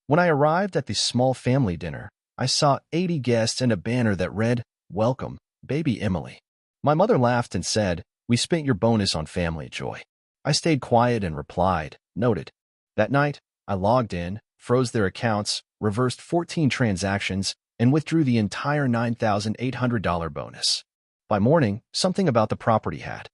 When I arrived at the small family dinner, I saw 80 guests and a banner that read, "Welcome, baby Emily." My mother laughed and said, "We spent your bonus on family joy." I stayed quiet and replied, "Noted." That night, I logged in, froze their accounts, reversed 14 transactions, and withdrew the entire $9,800 bonus. By morning, something about the property had.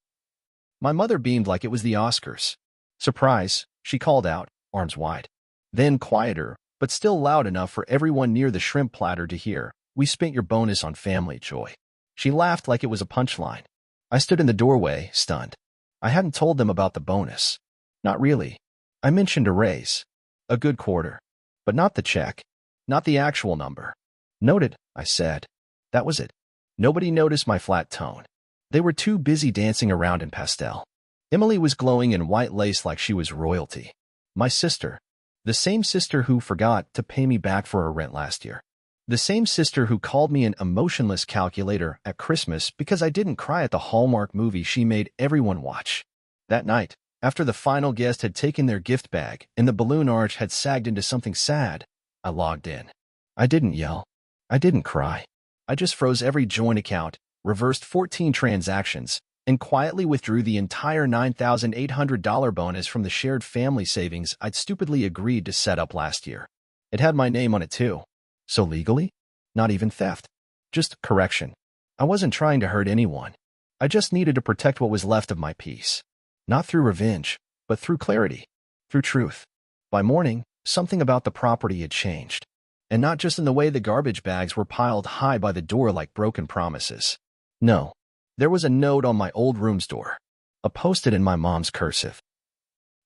My mother beamed like it was the Oscars. "Surprise," she called out, arms wide. Then quieter, but still loud enough for everyone near the shrimp platter to hear, "We spent your bonus on family joy." She laughed like it was a punchline. I stood in the doorway, stunned. I hadn't told them about the bonus. Not really. I mentioned a raise. A good quarter. But not the check. Not the actual number. "Noted," I said. That was it. Nobody noticed my flat tone. They were too busy dancing around in pastel. Emily was glowing in white lace like she was royalty. My sister. The same sister who forgot to pay me back for her rent last year. The same sister who called me an emotionless calculator at Christmas because I didn't cry at the Hallmark movie she made everyone watch. That night, after the final guest had taken their gift bag and the balloon arch had sagged into something sad, I logged in. I didn't yell. I didn't cry. I just froze every joint account, reversed 14 transactions, and quietly withdrew the entire $9,800 bonus from the shared family savings I'd stupidly agreed to set up last year. It had my name on it too. So legally? Not even theft. Just correction. I wasn't trying to hurt anyone. I just needed to protect what was left of my peace. Not through revenge, but through clarity. Through truth. By morning, something about the property had changed. And not just in the way the garbage bags were piled high by the door like broken promises. No. There was a note on my old room's door. A post-it in my mom's cursive.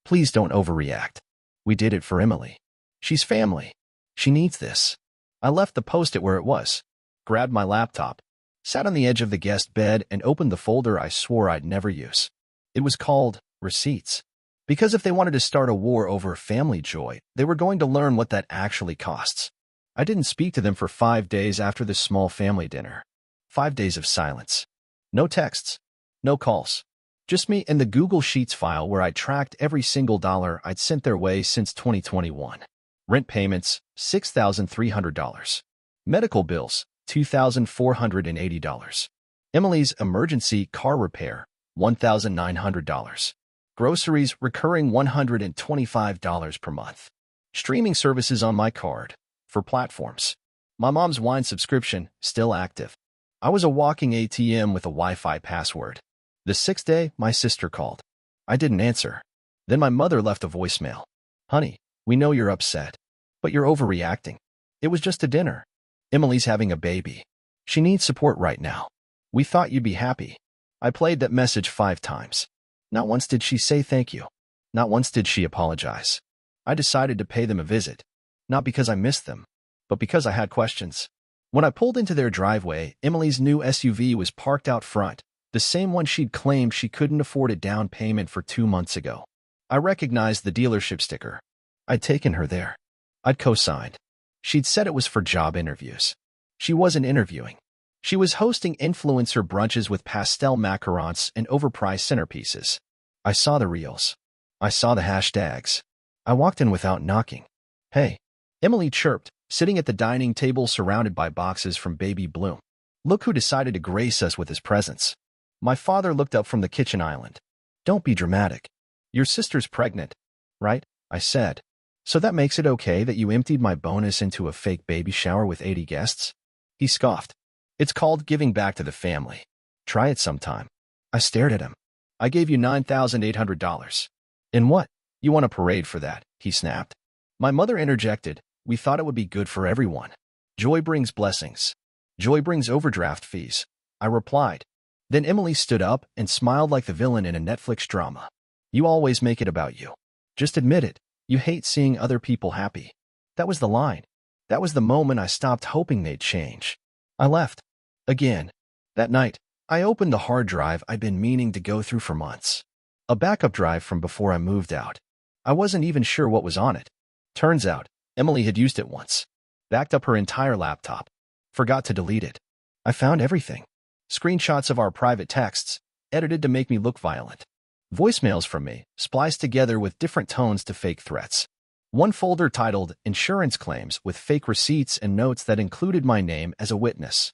"Please don't overreact. We did it for Emily. She's family. She needs this." I left the post-it where it was, grabbed my laptop, sat on the edge of the guest bed, and opened the folder I swore I'd never use. It was called Receipts. Because if they wanted to start a war over family joy, they were going to learn what that actually costs. I didn't speak to them for 5 days after the small family dinner. 5 days of silence. No texts. No calls. Just me and the Google Sheets file where I tracked every single dollar I'd sent their way since 2021. Rent payments, $6,300. Medical bills, $2,480. Emily's emergency car repair, $1,900. Groceries recurring $125 per month. Streaming services on my card, for platforms. My mom's wine subscription, still active. I was a walking ATM with a Wi-Fi password. The 6th day, my sister called. I didn't answer. Then my mother left a voicemail. "Honey, we know you're upset, but you're overreacting. It was just a dinner. Emily's having a baby. She needs support right now. We thought you'd be happy." I played that message 5 times. Not once did she say thank you. Not once did she apologize. I decided to pay them a visit. Not because I missed them, but because I had questions. When I pulled into their driveway, Emily's new SUV was parked out front, the same one she'd claimed she couldn't afford a down payment for 2 months ago. I recognized the dealership sticker. I'd taken her there. I'd co-signed. She'd said it was for job interviews. She wasn't interviewing. She was hosting influencer brunches with pastel macarons and overpriced centerpieces. I saw the reels. I saw the hashtags. I walked in without knocking. "Hey," Emily chirped, sitting at the dining table surrounded by boxes from Baby Bloom. "Look who decided to grace us with his presence." My father looked up from the kitchen island. "Don't be dramatic. Your sister's pregnant, right?" I said. "So that makes it okay that you emptied my bonus into a fake baby shower with 80 guests?" He scoffed. "It's called giving back to the family. Try it sometime." I stared at him. "I gave you $9,800. In what? You want a parade for that?" he snapped. My mother interjected. "We thought it would be good for everyone. Joy brings blessings. Joy brings overdraft fees," I replied. Then Emily stood up and smiled like the villain in a Netflix drama. "You always make it about you. Just admit it. You hate seeing other people happy." That was the line. That was the moment I stopped hoping they'd change. I left. Again. That night, I opened the hard drive I'd been meaning to go through for months. A backup drive from before I moved out. I wasn't even sure what was on it. Turns out, Emily had used it once. Backed up her entire laptop. Forgot to delete it. I found everything. Screenshots of our private texts, edited to make me look violent. Voicemails from me, spliced together with different tones to fake threats. One folder titled Insurance Claims with fake receipts and notes that included my name as a witness.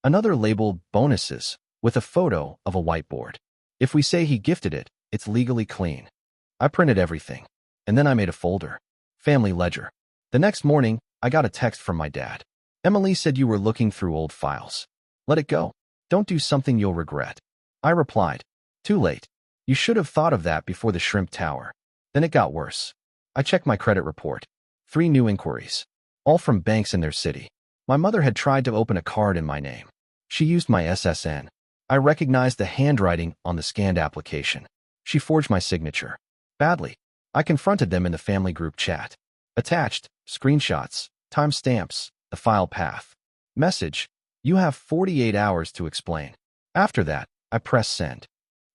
Another labeled Bonuses with a photo of a whiteboard. If we say he gifted it, it's legally clean. I printed everything. And then I made a folder. Family ledger. The next morning, I got a text from my dad. Emily said you were looking through old files. Let it go. Don't do something you'll regret. I replied, too late. You should have thought of that before the shrimp tower. Then it got worse. I checked my credit report. 3 new inquiries. All from banks in their city. My mother had tried to open a card in my name. She used my SSN. I recognized the handwriting on the scanned application. She forged my signature. Badly. I confronted them in the family group chat. Attached, screenshots, timestamps, the file path. Message, you have 48 hours to explain. After that, I pressed send.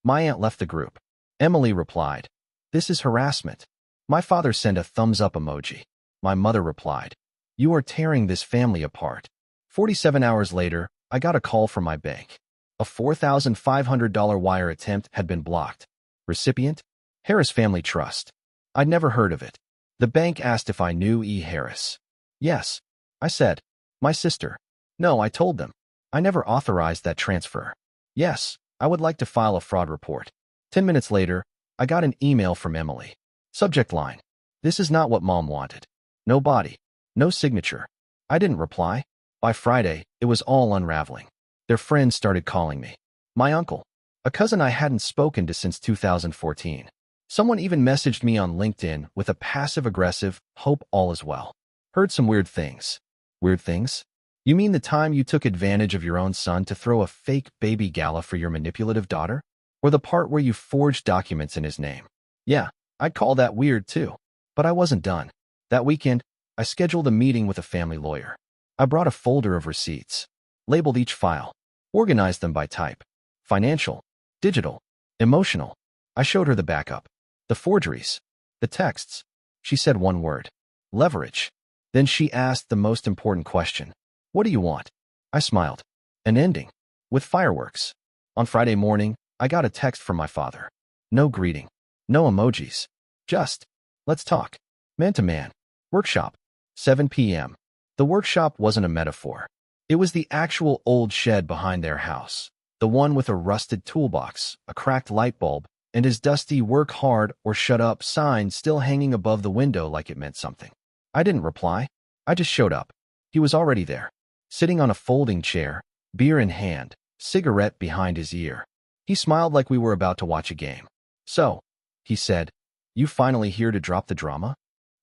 My aunt left the group. Emily replied, this is harassment. My father sent a thumbs up emoji. My mother replied, you are tearing this family apart. 47 hours later, I got a call from my bank. A $4,500 wire attempt had been blocked. Recipient? Harris Family Trust. I'd never heard of it. The bank asked if I knew E. Harris. Yes, I said. My sister. No, I told them. I never authorized that transfer. Yes, I would like to file a fraud report. 10 minutes later, I got an email from Emily. Subject line. This is not what Mom wanted. No body. No signature. I didn't reply. By Friday, it was all unraveling. Their friends started calling me. My uncle. A cousin I hadn't spoken to since 2014. Someone even messaged me on LinkedIn with a passive-aggressive, hope all is well. Heard some weird things. Weird things? You mean the time you took advantage of your own son to throw a fake baby gala for your manipulative daughter? Or the part where you forged documents in his name? Yeah, I'd call that weird too. But I wasn't done. That weekend, I scheduled a meeting with a family lawyer. I brought a folder of receipts. Labeled each file. Organized them by type. Financial. Digital. Emotional. I showed her the backup. The forgeries. The texts. She said one word. Leverage. Then she asked the most important question. What do you want? I smiled. An ending. With fireworks. On Friday morning, I got a text from my father. No greeting. No emojis. Just, let's talk. Man to man. Workshop. 7 p.m. The workshop wasn't a metaphor. It was the actual old shed behind their house. The one with a rusted toolbox, a cracked light bulb, and his dusty work hard or shut up sign still hanging above the window like it meant something. I didn't reply. I just showed up. He was already there. Sitting on a folding chair, beer in hand, cigarette behind his ear. He smiled like we were about to watch a game. So, he said, you finally here to drop the drama?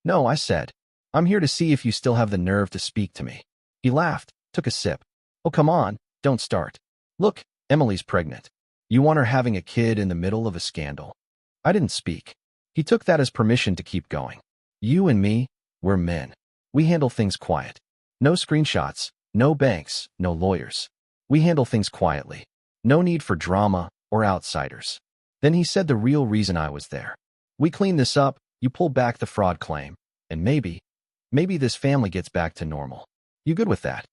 No, I said. I'm here to see if you still have the nerve to speak to me. He laughed, took a sip. Oh, come on, don't start. Look, Emily's pregnant. You want her having a kid in the middle of a scandal. I didn't speak. He took that as permission to keep going. You and me, we're men. We handle things quiet. No screenshots, no banks, no lawyers. We handle things quietly. No need for drama or outsiders. Then he said the real reason I was there. We clean this up, you pull back the fraud claim, and maybe this family gets back to normal. You good with that?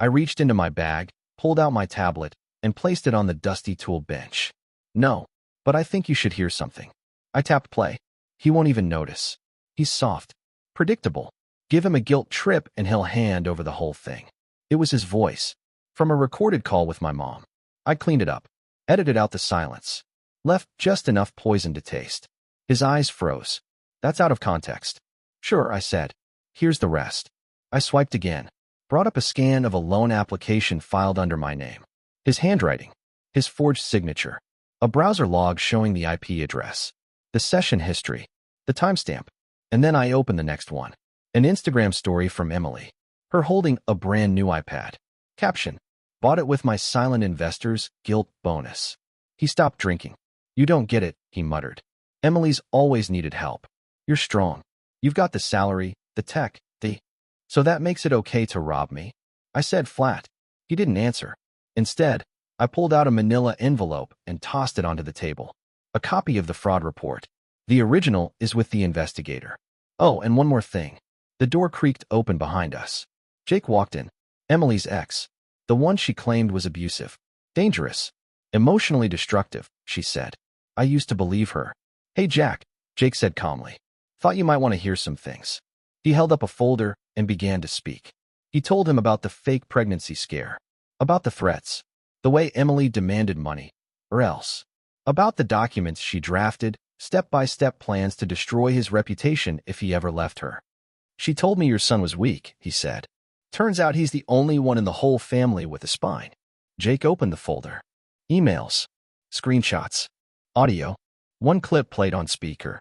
I reached into my bag, pulled out my tablet, and placed it on the dusty tool bench. No, but I think you should hear something. I tapped play. He won't even notice. He's soft. Predictable. Give him a guilt trip and he'll hand over the whole thing. It was his voice. From a recorded call with my mom. I cleaned it up. Edited out the silence. Left just enough poison to taste. His eyes froze. That's out of context. Sure, I said. Here's the rest. I swiped again. Brought up a scan of a loan application filed under my name. His handwriting. His forged signature. A browser log showing the IP address. The session history. The timestamp. And then I opened the next one. An Instagram story from Emily. Her holding a brand new iPad. Caption. Bought it with my silent investor's guilt bonus. He stopped drinking. You don't get it, he muttered. Emily's always needed help. You're strong. You've got the salary, the tech, So that makes it okay to rob me? I said flat. He didn't answer. Instead, I pulled out a manila envelope and tossed it onto the table. A copy of the fraud report. The original is with the investigator. Oh, and one more thing. The door creaked open behind us. Jake walked in. Emily's ex. The one she claimed was abusive. Dangerous. Emotionally destructive, she said. I used to believe her. Hey, Jack, Jake said calmly. Thought you might want to hear some things. He held up a folder and began to speak. He told him about the fake pregnancy scare, about the threats, the way Emily demanded money, or else, about the documents she drafted, step-by-step plans to destroy his reputation if he ever left her. She told me your son was weak, he said. Turns out he's the only one in the whole family with a spine. Jake opened the folder. Emails, screenshots, audio. One clip played on speaker.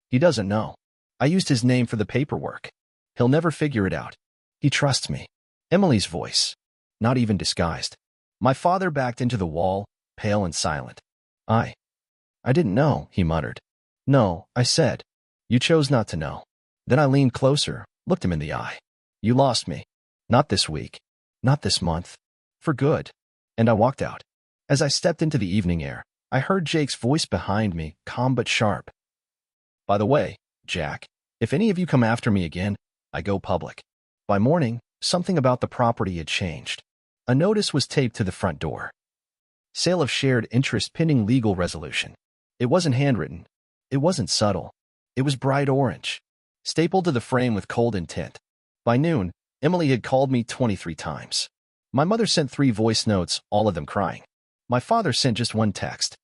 He doesn't know. I used his name for the paperwork. He'll never figure it out. He trusts me. Emily's voice. Not even disguised. My father backed into the wall, pale and silent. I didn't know, he muttered. No, I said. You chose not to know. Then I leaned closer, looked him in the eye. You lost me. Not this week. Not this month. For good. And I walked out. As I stepped into the evening air, I heard Jake's voice behind me, calm but sharp. By the way, Jack, if any of you come after me again, I go public. By morning, something about the property had changed. A notice was taped to the front door. Sale of shared interest pending legal resolution. It wasn't handwritten. It wasn't subtle. It was bright orange, stapled to the frame with cold intent. By noon, Emily had called me 23 times. My mother sent 3 voice notes, all of them crying. My father sent just one text.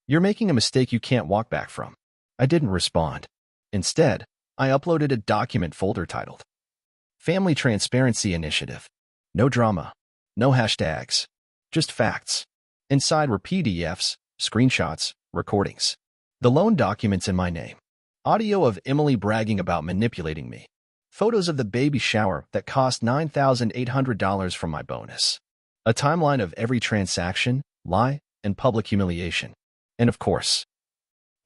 You're making a mistake you can't walk back from. I didn't respond. Instead, I uploaded a document folder titled Family Transparency Initiative. No drama. No hashtags. Just facts. Inside were PDFs, screenshots, recordings. The loan documents in my name. Audio of Emily bragging about manipulating me. Photos of the baby shower that cost $9,800 from my bonus. A timeline of every transaction, lie, and public humiliation. And of course,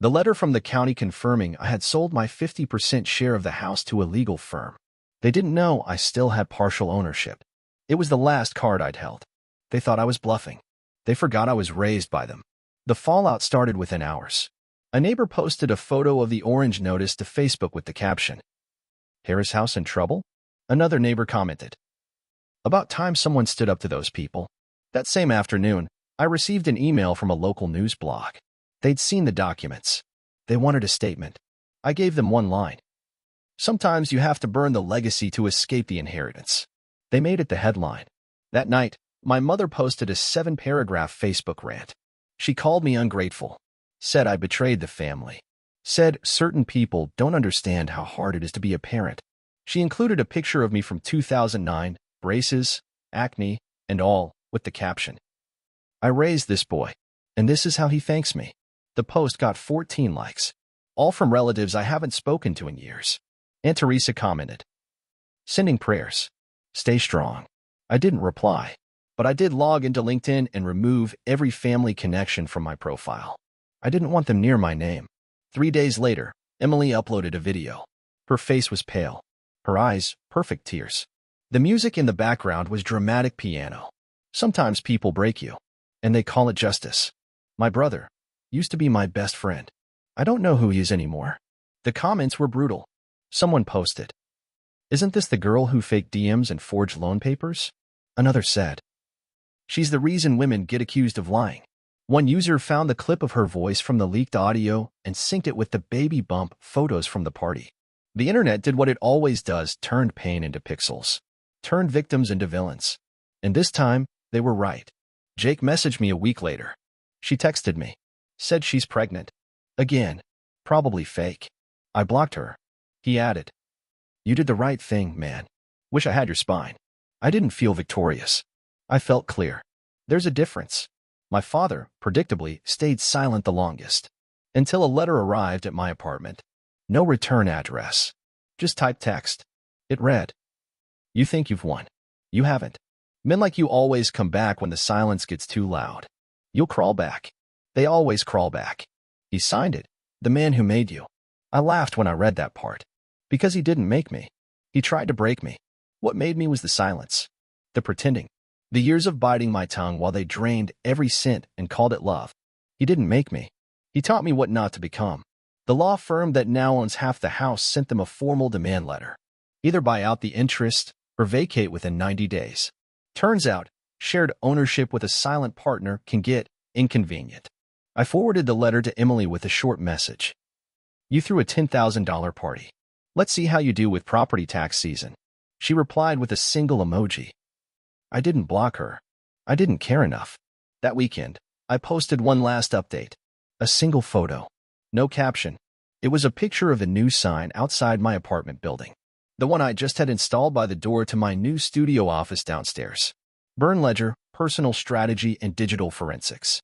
the letter from the county confirming I had sold my 50% share of the house to a legal firm. They didn't know I still had partial ownership. It was the last card I'd held. They thought I was bluffing. They forgot I was raised by them. The fallout started within hours. A neighbor posted a photo of the orange notice to Facebook with the caption, Harris house in trouble? Another neighbor commented, about time someone stood up to those people. That same afternoon, I received an email from a local news blog. They'd seen the documents. They wanted a statement. I gave them one line. Sometimes you have to burn the legacy to escape the inheritance. They made it the headline. That night, my mother posted a 7-paragraph Facebook rant. She called me ungrateful, said I betrayed the family, said certain people don't understand how hard it is to be a parent. She included a picture of me from 2009, braces, acne, and all, with the caption, I raised this boy, and this is how he thanks me. The post got 14 likes, all from relatives I haven't spoken to in years. Aunt Teresa commented, sending prayers. Stay strong. I didn't reply, but I did log into LinkedIn and remove every family connection from my profile. I didn't want them near my name. 3 days later, Emily uploaded a video. Her face was pale. Her eyes, perfect tears. The music in the background was dramatic piano. Sometimes people break you, and they call it justice. My brother used to be my best friend. I don't know who he is anymore. The comments were brutal. Someone posted, isn't this the girl who faked DMs and forged loan papers? Another said, she's the reason women get accused of lying. One user found the clip of her voice from the leaked audio and synced it with the baby bump photos from the party. The internet did what it always does, turned pain into pixels, turned victims into villains. And this time, they were right. Jake messaged me a week later. She texted me, said she's pregnant. Again, probably fake. I blocked her. He added, you did the right thing, man. Wish I had your spine. I didn't feel victorious. I felt clear. There's a difference. My father, predictably, stayed silent the longest, until a letter arrived at my apartment. No return address. Just typed text. It read, you think you've won. You haven't. Men like you always come back when the silence gets too loud. You'll crawl back. They always crawl back. He signed it. The man who made you. I laughed when I read that part. Because he didn't make me. He tried to break me. What made me was the silence. The pretending. The years of biting my tongue while they drained every cent and called it love. He didn't make me. He taught me what not to become. The law firm that now owns half the house sent them a formal demand letter. Either buy out the interest or vacate within 90 days. Turns out, shared ownership with a silent partner can get inconvenient. I forwarded the letter to Emily with a short message. You threw a $10,000 party. Let's see how you do with property tax season. She replied with a single emoji. I didn't block her. I didn't care enough. That weekend, I posted one last update. A single photo. No caption. It was a picture of a new sign outside my apartment building. The one I just had installed by the door to my new studio office downstairs. Burn Ledger, Personal Strategy and Digital Forensics.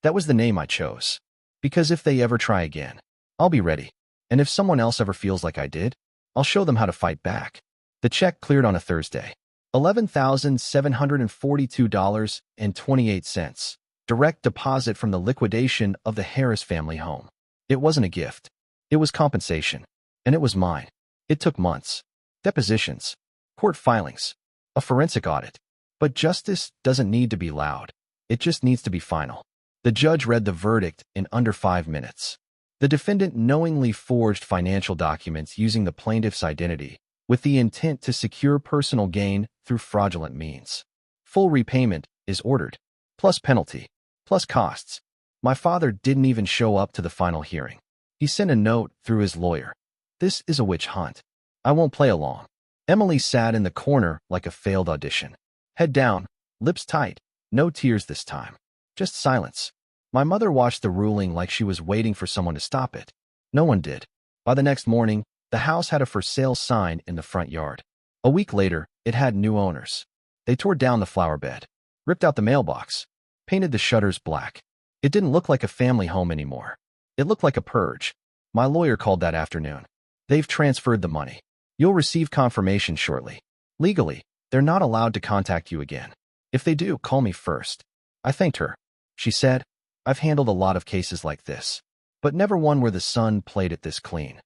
That was the name I chose. Because if they ever try again, I'll be ready. And if someone else ever feels like I did, I'll show them how to fight back. The check cleared on a Thursday. $11,742.28. Direct deposit from the liquidation of the Harris family home. It wasn't a gift. It was compensation. And it was mine. It took months. Depositions. Court filings. A forensic audit. But justice doesn't need to be loud. It just needs to be final. The judge read the verdict in under 5 minutes. The defendant knowingly forged financial documents using the plaintiff's identity with the intent to secure personal gain through fraudulent means. Full repayment is ordered, plus penalty, plus costs. My father didn't even show up to the final hearing. He sent a note through his lawyer. This is a witch hunt. I won't play along. Emily sat in the corner like a failed audition. Head down, lips tight, no tears this time. Just silence. My mother watched the ruling like she was waiting for someone to stop it. No one did. By the next morning, the house had a for sale sign in the front yard. A week later, it had new owners. They tore down the flower bed, ripped out the mailbox, painted the shutters black. It didn't look like a family home anymore. It looked like a purge. My lawyer called that afternoon. They've transferred the money. You'll receive confirmation shortly. Legally, they're not allowed to contact you again. If they do, call me first. I thanked her. She said, I've handled a lot of cases like this, but never one where the son played it this clean.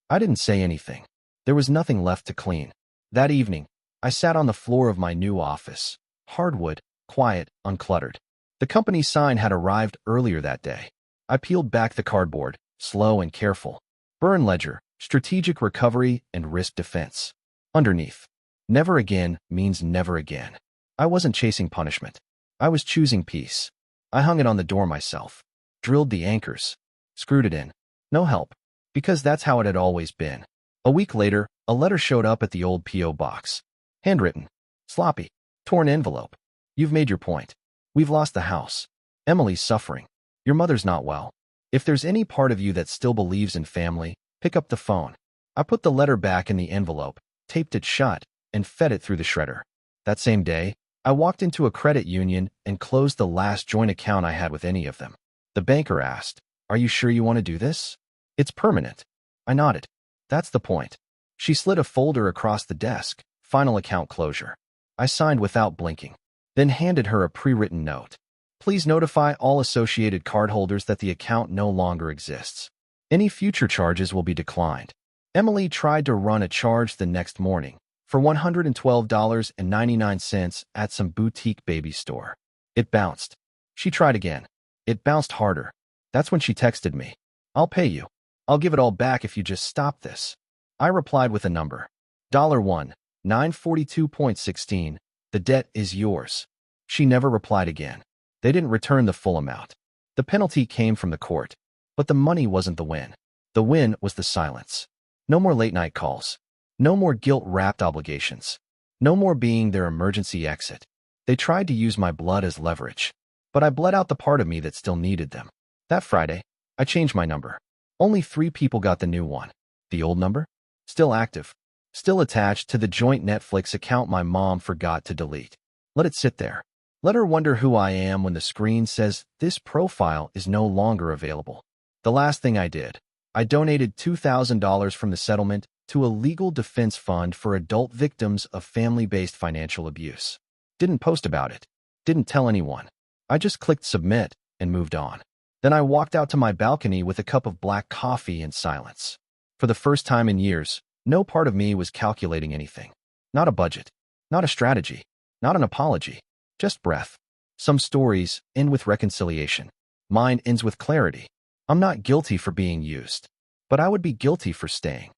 I didn't say anything. There was nothing left to clean. That evening, I sat on the floor of my new office. Hardwood, quiet, uncluttered. The company sign had arrived earlier that day. I peeled back the cardboard, slow and careful. Burn Ledger, Strategic Recovery and Risk Defense. Underneath, never again means never again. I wasn't chasing punishment. I was choosing peace. I hung it on the door myself, drilled the anchors, screwed it in. No help, because that's how it had always been. A week later, a letter showed up at the old P.O. box. Handwritten, sloppy, torn envelope. You've made your point. We've lost the house. Emily's suffering. Your mother's not well. If there's any part of you that still believes in family, pick up the phone. I put the letter back in the envelope, taped it shut, and fed it through the shredder. That same day, I walked into a credit union and closed the last joint account I had with any of them. The banker asked, Are you sure you want to do this? It's permanent. I nodded. That's the point. She slid a folder across the desk, final account closure. I signed without blinking, then handed her a pre-written note. Please notify all associated cardholders that the account no longer exists. Any future charges will be declined. Emily tried to run a charge the next morning for $112.99 at some boutique baby store. It bounced. She tried again. It bounced harder. That's when she texted me. I'll pay you. I'll give it all back if you just stop this. I replied with a number. $1, 942.16. The debt is yours. She never replied again. They didn't return the full amount. The penalty came from the court, but the money wasn't the win. The win was the silence. No more late-night calls. No more guilt-wrapped obligations. No more being their emergency exit. They tried to use my blood as leverage, but I bled out the part of me that still needed them. That Friday, I changed my number. Only 3 people got the new one. The old number? Still active. Still attached to the joint Netflix account my mom forgot to delete. Let it sit there. Let her wonder who I am when the screen says this profile is no longer available. The last thing I did, I donated $2,000 from the settlement to a legal defense fund for adult victims of family-based financial abuse. Didn't post about it. Didn't tell anyone. I just clicked submit and moved on. Then I walked out to my balcony with a cup of black coffee in silence. For the first time in years, no part of me was calculating anything. Not a budget. Not a strategy. Not an apology. Just breath. Some stories end with reconciliation. Mine ends with clarity. I'm not guilty for being used, but I would be guilty for staying.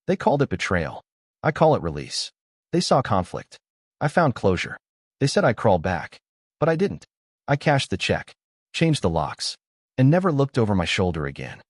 They called it betrayal. I call it release. They saw conflict. I found closure. They said I'd crawl back, but I didn't. I cashed the check, changed the locks, and never looked over my shoulder again.